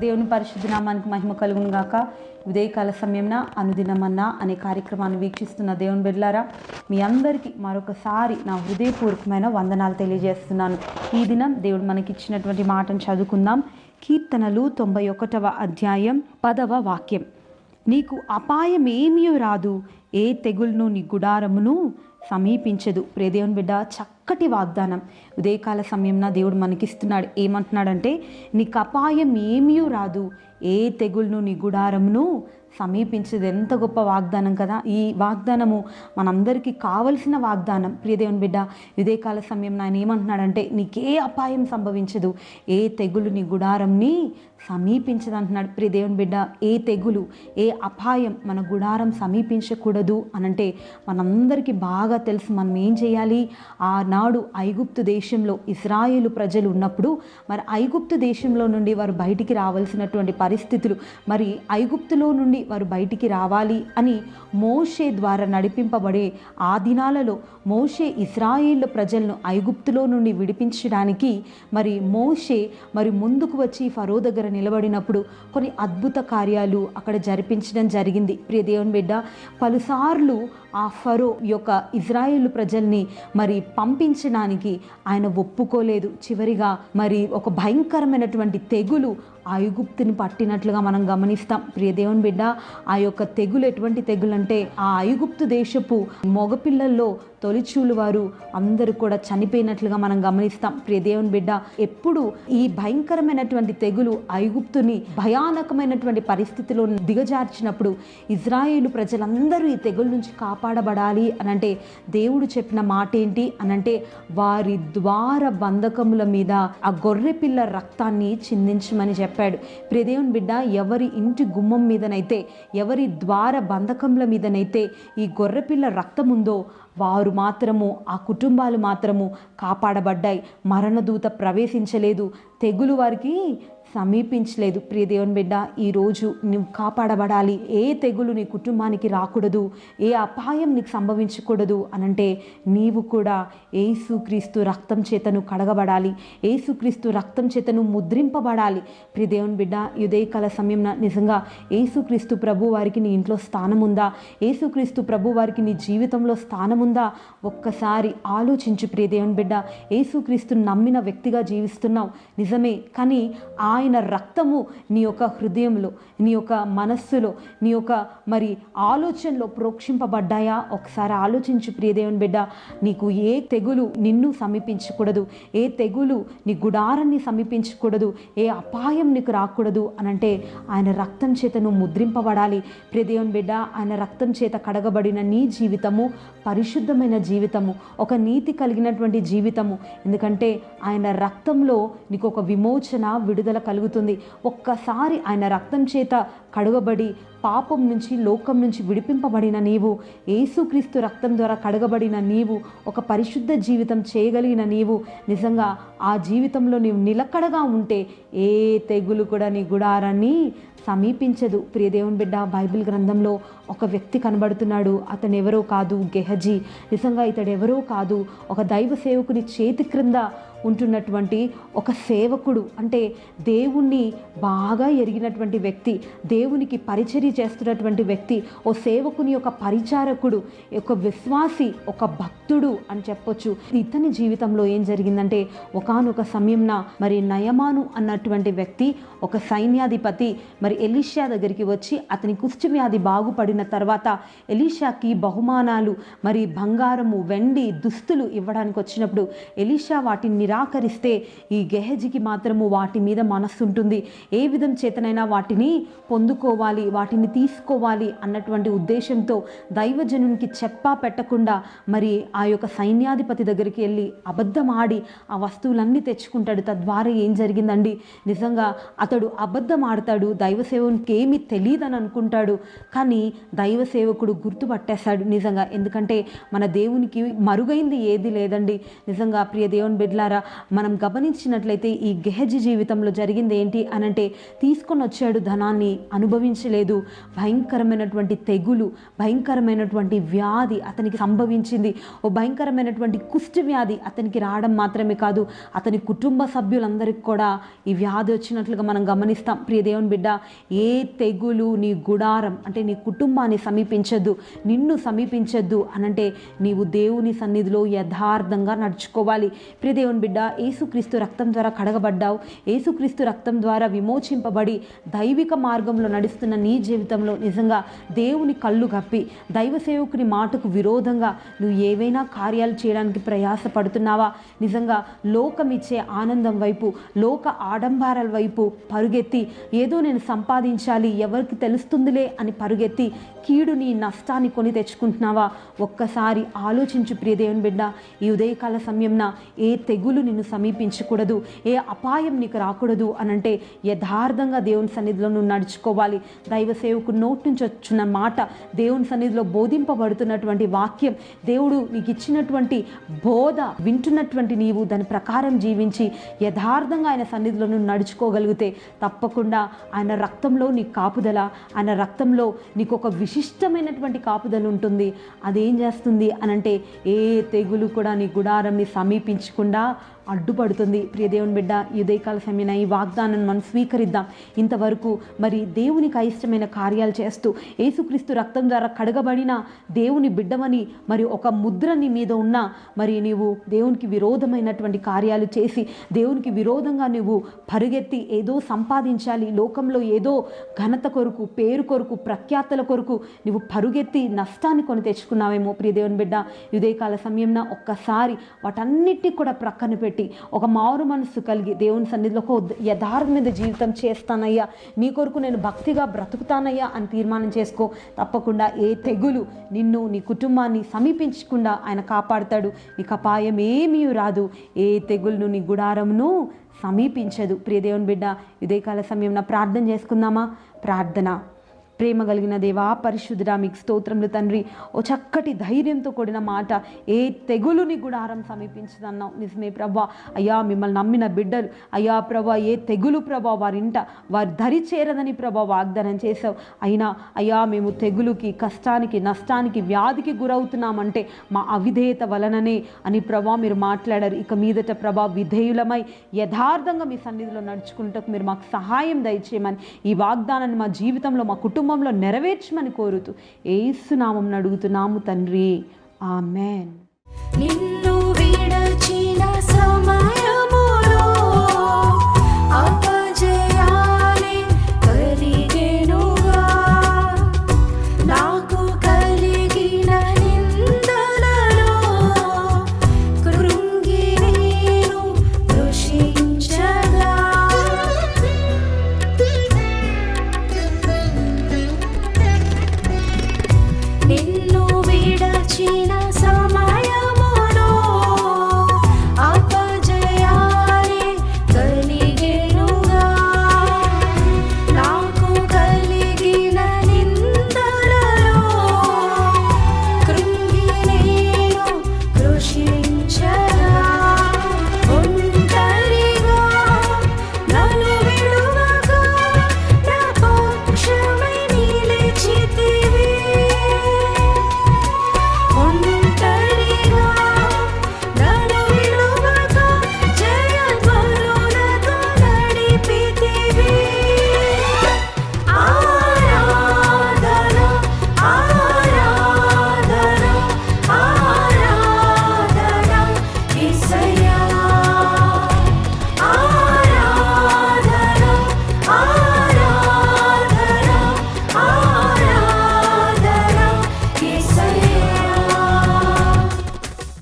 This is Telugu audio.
దేవుని పరిశుద్ధ నామానికి మహిమ కలుగును గాక. ఉదయకాల సమయంన అనుదినమన్నా అనే కార్యక్రమాన్ని వీక్షిస్తున్న దేవుని బిడ్డలారా, మీ అందరికీ మరొకసారి నా హృదయపూర్వకమైన వందనాలు తెలియజేస్తున్నాను. ఈ దినం దేవుడు మనకి ఇచ్చినటువంటి మాటను చదువుకుందాం. కీర్తనలు 91వ అధ్యాయం 10వ వాక్యం. నీకు అపాయమేమీ రాదు, ఏ తెగులును నీ గుడారమును సమీపించదు. ప్రియ దేవుని బిడ్డ, చక్కటి వాగ్దానం ఉదయకాల సమయంన దేవుడు మనకిస్తున్నాడు. ఏమంటున్నాడంటే, నీకు అపాయం ఏమీ రాదు, ఏ తెగులును నీ గుడారమును సమీపించదు. ఎంత గొప్ప వాగ్దానం కదా! ఈ వాగ్దానము మనందరికీ కావలసిన వాగ్దానం. ప్రియ దేవుని బిడ్డ, ఉదయకాల సమయం ఆయన ఏమంటున్నాడంటే, నీకే అపాయం సంభవించదు, ఏ తెగులు నీ గుడారంని సమీపించదు అంటున్నాడు. ప్రియ దేవుని బిడ్డ, ఏ తెగులు, ఏ అపాయం మన గుడారం సమీపించకూడదు అనంటే మనందరికీ బాగా తెలుసు. మనం ఏం చేయాలి? ఆనాడు ఐగుప్తు దేశంలో ఇశ్రాయేలు ప్రజలు ఉన్నప్పుడు మరి ఐగుప్తు దేశంలో నుండి వారు బయటికి రావాల్సినటువంటి పరిస్థితులు, మరి ఐగుప్తులో నుండి వారు బయటికి రావాలి అని మోషే ద్వారా నడిపింపబడే ఆ దినాలలో మోషే ఇశ్రాయేలు ప్రజలను ఐగుప్తులో నుండి విడిపించడానికి మరి మోషే మరి ముందుకు వచ్చి ఫరో దగ్గర నిలబడినప్పుడు కొన్ని అద్భుత కార్యాలు అక్కడ జరిపించడం జరిగింది. ప్రియ దేవుని బిడ్డ, పలుసార్లు ఆ ఫరో యొక్క ఇజ్రాయేలు ప్రజల్ని మరి పంపించడానికి ఆయన ఒప్పుకోలేదు. చివరిగా మరి ఒక భయంకరమైనటువంటి తెగులు ఐగుప్తుని పట్టినట్లుగా మనం గమనిస్తాం. ప్రియ దేవుని బిడ్డ, ఆ యొక్క తెగులు ఎటువంటి తెగులు అంటే, ఆ ఐగుప్తు దేశపు మగపిల్లల్లో తొలిచూలు వారు అందరూ కూడా చనిపోయినట్లుగా మనం గమనిస్తాం. ప్రియ దేవుని బిడ్డ, ఎప్పుడు ఈ భయంకరమైనటువంటి తెగులు ఐగుప్తుని భయానకమైనటువంటి పరిస్థితిలో దిగజార్చినప్పుడు ఇజ్రాయేలు ప్రజలందరూ ఈ తెగులు నుంచి కాపాడబడాలి అనంటే దేవుడు చెప్పిన మాట ఏంటి అనంటే, వారి ద్వార బంధకముల మీద ఆ గొర్రె పిల్ల రక్తాన్ని చిందించమని చెప్పాడు. ప్రియ దేవుని బిడ్డ, ఎవరి ఇంటి గుమ్మం మీదనైతే, ఎవరి ద్వార బంధకముల మీదనైతే ఈ గొర్రెపిల్ల రక్తం ఉందో వారు మాత్రము, ఆ కుటుంబాలు మాత్రము కాపాడబడ్డాయి. మరణదూత ప్రవేశించలేదు, తెగులు వారికి సమీపించలేదు. ప్రియ దేవుని బిడ్డ, ఈరోజు నువ్వు కాపాడబడాలి. ఏ తెగులు నీ కుటుంబానికి రాకూడదు, ఏ అపాయం నీకు సంభవించకూడదు అనంటే నీవు కూడా యేసుక్రీస్తు రక్తం చేతను కడగబడాలి, యేసుక్రీస్తు రక్తం చేతను ముద్రింపబడాలి. ప్రియ దేవుని బిడ్డ, ఉదయకాల సమయంలో నిజంగా యేసుక్రీస్తు ప్రభు వారికి నీ ఇంట్లో స్థానం ఉందా? యేసుక్రీస్తు ప్రభు వారికి నీ జీవితంలో స్థానం ఉందా? ఒక్కసారి ఆలోచించు. ప్రియ దేవుని బిడ్డ, యేసుక్రీస్తుని నమ్మిన వ్యక్తిగా జీవిస్తున్నావు నిజమే, కానీ ఆయన రక్తము నీ యొక్క హృదయంలో, నీ యొక్క మనస్సులో, నీ యొక్క మరి ఆలోచనలో ప్రోక్షింపబడ్డాయా? ఒకసారి ఆలోచించు. ప్రియ దేవుని బిడ్డ, నీకు ఏ తెగులు నిన్ను సమీపించకూడదు, ఏ తెగులు నీ గుడారాన్ని సమీపించకూడదు, ఏ అపాయం నీకు రాకూడదు అనంటే ఆయన రక్తం చేత నువ్వు ముద్రింపబడాలి. ప్రియ దేవుని బిడ్డ, ఆయన రక్తం చేత కడగబడిన నీ జీవితము పరిశుద్ధమైన జీవితము, ఒక నీతి కలిగినటువంటి జీవితము. ఎందుకంటే ఆయన రక్తంలో నీకు ఒక విమోచన, విడుదల కలుగుతుంది. ఒక్కసారి ఆయన రక్తం చేత కడగబడి పాపం నుంచి, లోకం నుంచి విడిపింపబడిన నీవు, యేసుక్రీస్తు రక్తం ద్వారా కడగబడిన నీవు, ఒక పరిశుద్ధ జీవితం చేయగలిగిన నీవు, నిజంగా ఆ జీవితంలో నీవు నిలకడగా ఉంటే ఏ తెగులు కూడా నీ గుడారాన్ని సమీపించదు. ప్రియ దేవుని బిడ్డ, బైబిల్ గ్రంథంలో ఒక వ్యక్తి కనబడుతున్నాడు. అతను ఎవరో కాదు, గెహజీ. నిజంగా ఇతడు ఎవరో కాదు, ఒక దైవ సేవకుని చేతి క్రింద ఉంటున్నటువంటి ఒక సేవకుడు. అంటే దేవుణ్ణి బాగా ఎరిగినటువంటి వ్యక్తి, దేవునికి పరిచర్య చేస్తున్నటువంటి వ్యక్తి, ఓ సేవకుని యొక్క పరిచారకుడు, ఒక విశ్వాసి, ఒక భక్తుడు అని చెప్పొచ్చు. ఇతని జీవితంలో ఏం జరిగిందంటే, ఒకానొక సమయంన మరి నయమాను అన్నటువంటి వ్యక్తి, ఒక సైన్యాధిపతి మరి ఎలీషా దగ్గరికి వచ్చి అతని కుష్ఠవ్యాధి బాగుపడిన తర్వాత ఎలీషాకి బహుమానాలు, మరి బంగారము, వెండి, దుస్తులు ఇవ్వడానికి వచ్చినప్పుడు ఎలీషా వాటిని నిరాకరిస్తే ఈ గెహజీకి మాత్రము వాటి మీద మనస్సు ఉంటుంది. ఏ విధం చేతనైనా వాటిని పొందుకోవాలి, వాటిని తీసుకోవాలి అన్నటువంటి ఉద్దేశంతో దైవజనునికి చెప్పా పెట్టకుండా మరి ఆ యొక్క సైన్యాధిపతి దగ్గరికి వెళ్ళి అబద్ధం ఆడి ఆ వస్తువులన్నీ తెచ్చుకుంటాడు. తద్వారా ఏం జరిగిందండి, నిజంగా అతడు అబద్ధం ఆడతాడు, దైవ దైవ సేవకునికి ఏమీ తెలియదని అనుకుంటాడు. కానీ దైవ సేవకుడు గుర్తుపట్టేశాడు నిజంగా. ఎందుకంటే మన దేవునికి మరుగైంది ఏది లేదండి. నిజంగా ప్రియ దేవుని బిడ్డలారా, మనం గమనించినట్లయితే ఈ గెహజీ జీవితంలో జరిగింది ఏంటి అనంటే, తీసుకొని వచ్చాడు ధనాన్ని, అనుభవించలేదు. భయంకరమైనటువంటి తెగులు, భయంకరమైనటువంటి వ్యాధి అతనికి సంభవించింది. ఓ భయంకరమైనటువంటి కుష్టి వ్యాధి అతనికి రావడం మాత్రమే కాదు, అతని కుటుంబ సభ్యులందరికీ కూడా ఈ వ్యాధి వచ్చినట్లుగా మనం గమనిస్తాం. ప్రియ దేవుని బిడ్డ, ఏ తెగులు నీ గుడారం అంటే నీ కుటుంబాన్ని సమీపించద్దు, నిన్ను సమీపించద్దు అనంటే నీవు దేవుని సన్నిధిలో యథార్థంగా నడుచుకోవాలి. ప్రియ దేవుని బిడ్డ, యేసుక్రీస్తు రక్తం ద్వారా కడగబడ్డావు. యేసుక్రీస్తు రక్తం ద్వారా విమోచింపబడి దైవిక మార్గంలో నడుస్తున్న నీ జీవితంలో నిజంగా దేవుని కళ్ళు కప్పి దైవ సేవకుని మాటకు విరోధంగా నువ్వు ఏవైనా కార్యాలు చేయడానికి ప్రయాసపడుతున్నావా? నిజంగా లోకమిచ్చే ఆనందం వైపు, లోక ఆడంబరాల వైపు పరుగెత్తి ఏదో నేను సంపాదించాలి, ఎవరికి తెలుస్తుందిలే అని పరుగెత్తి కీడుని, నష్టాన్ని కొని తెచ్చుకుంటున్నావా? ఒక్కసారి ఆలోచించు ప్రియ దేవుని బిడ్డ. ఈ ఉదయకాల సమయంన ఏ తెగులు నిన్ను సమీపించకూడదు, ఏ అపాయం నీకు రాకూడదు అనంటే యథార్థంగా దేవుని సన్నిధిలో నువ్వు నడుచుకోవాలి. దైవ సేవకు నోటి నుంచి వచ్చిన మాట, దేవుని సన్నిధిలో బోధింపబడుతున్నటువంటి వాక్యం, దేవుడు నీకు ఇచ్చినటువంటి బోధ వింటున్నటువంటి నీవు దాని ప్రకారం జీవించి యథార్థంగా ఆయన సన్నిధిలో నువ్వు నడుచుకోగలిగితే తప్పకుండా ఆయన రక్తంలో నీకు కాపుదల, ఆయన రక్తంలో నీకు ఒక విశిష్టమైనటువంటి కాపుదల ఉంటుంది. అదేం చేస్తుంది అనంటే ఏ తెగులు కూడా నీ గుడారంని సమీపించకుండా అడ్డుపడుతుంది. ప్రియ దేవుని బిడ్డ, ఈ ఉదయకాల సమయన ఈ వాగ్దానాన్ని మనం స్వీకరిద్దాం. ఇంతవరకు మరి దేవునికి అయిష్టమైన కార్యాలు చేస్తూ యేసుక్రీస్తు రక్తం ద్వారా కడగబడిన దేవుని బిడ్డమని మరి ఒక ముద్ర నీ మీద ఉన్నా, మరి నీవు దేవునికి విరోధమైనటువంటి కార్యాలు చేసి దేవునికి విరోధంగా నువ్వు పరుగెత్తి ఏదో సంపాదించాలి, లోకంలో ఏదో ఘనత కొరకు, పేరు కొరకు, ప్రఖ్యాతల కొరకు నువ్వు పరుగెత్తి నష్టాన్ని కొని తెచ్చుకున్నావేమో. ప్రియ దేవుని బిడ్డ, ఈ ఉదయకాల సమయంలో ఒక్కసారి వాటన్నిటినీ కూడా ప్రక్కన పెట్టి ఒక మారు మనస్సు కలిగి దేవుని సన్నిధిలో ఒక యథార్థమైన జీవితం చేస్తానయ్యా, నీ కొరకు నేను భక్తిగా బ్రతుకుతానయ్యా అని తీర్మానం చేసుకో. తప్పకుండా ఏ తెగులు నిన్ను, నీ కుటుంబాన్ని సమీపించకుండా ఆయన కాపాడుతాడు. నీకు అపాయం ఏమీ రాదు, ఏ తెగులును నీ గుడారమును సమీపించదు. ప్రియ దేవుని బిడ్డ, ఉదయకాల సమయంలో ప్రార్థన చేసుకుందామా? ప్రార్థన. ప్రేమ కలిగిన దేవా, పరిశుద్ధుడా, మీకు స్తోత్రములు తండ్రి. ఓ చక్కటి ధైర్యంతో కూడిన మాట, ఏ తెగులుని గుడారం సమీపించదన్నావు. నిజమే ప్రభా. అయ్యా, మిమ్మల్ని నమ్మిన బిడ్డలు అయ్యా ప్రభా, ఏ తెగులు ప్రభా వారింట వారి దరి చేరదని ప్రభా వాగ్దానం చేశావు. అయినా అయ్యా, మేము తెగులుకి, కష్టానికి, నష్టానికి, వ్యాధికి గురవుతున్నామంటే మా అవిధేయత వలననే అని ప్రభా మీరు మాట్లాడారు. ఇక మీదట ప్రభా విధేయులమై యథార్థంగా మీ సన్నిధిలో నడుచుకుంటూ మీరు మాకు సహాయం దయచేయమని, ఈ వాగ్దానాన్ని మా జీవితంలో, మా కుటుంబంలో నెరవేర్చమని కోరుతూ యేసు నామమున అడుగుతున్నాము తండ్రి. ఆమేన్. నిన్ను విడచిన సమయం